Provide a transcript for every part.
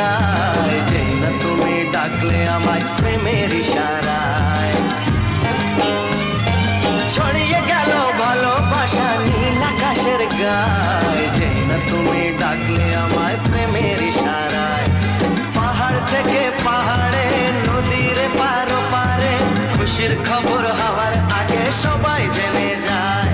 গায়, যেই না তুমি ডাকলে আমায় প্রেমের ইশারায়। ছড়িয়ে গেল ভালোবাসা নীল আকাশের গায়, যেই না তুমি ডাকলে আমায় প্রেমের ইশারায়। পাহাড় থেকে পাহাড়ে, নদীর পারো পারে, খুশির খবর হওয়ার আগে সবাই জেনে যায়।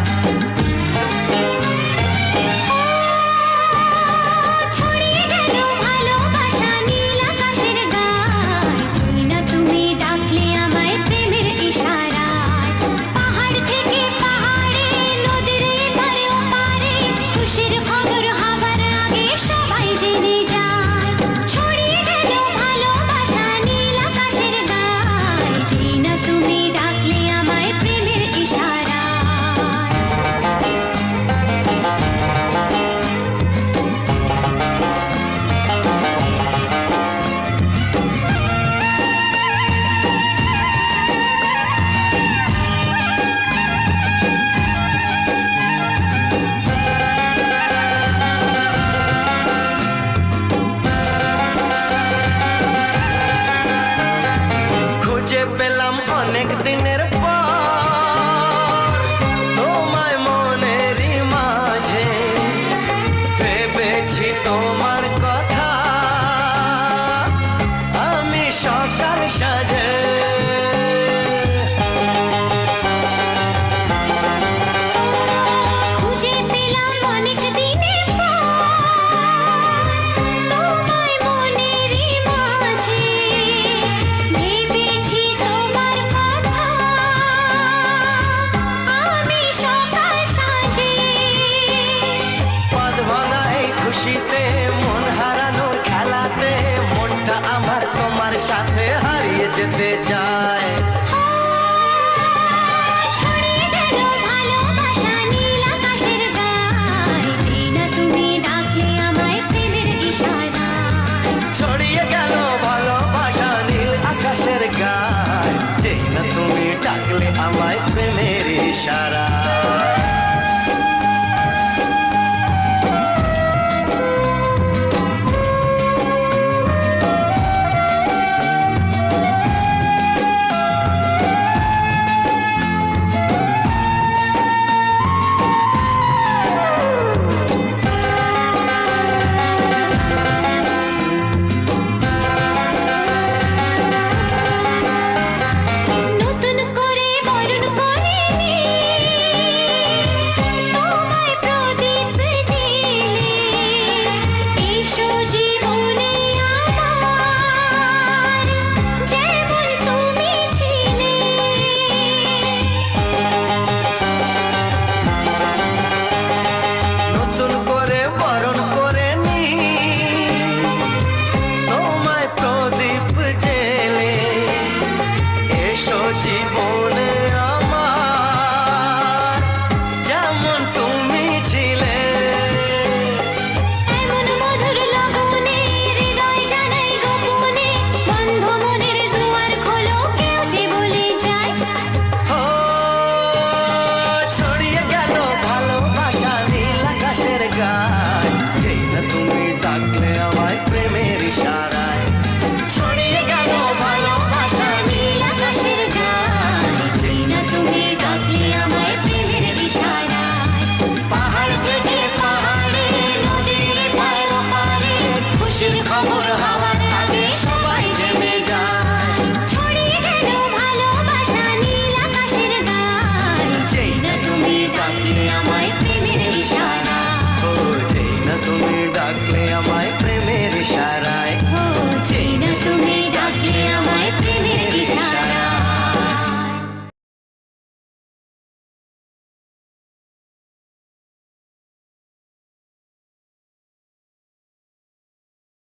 পেলাম অনেক দিনের পর তোমায় মনেরই মাঝে, ভেবেছি তোমার কথা আমি সকাল সাজে। খুশিতে মন হারানোর খেলাতে মনটা আমার তোমার সাথে হারিয়ে যেতে চায়। ছড়িয়ে গেল ভালোবাসা নীল আকাশের গায়, যেই না তুমি ডাকলে আমায় প্রেমের ইশারায়। ছড়িয়ে গেল ভালোবাসা নীল আকাশের গায়, যেই না তুমি ডাকলে আমায় প্রেমের ইশারা।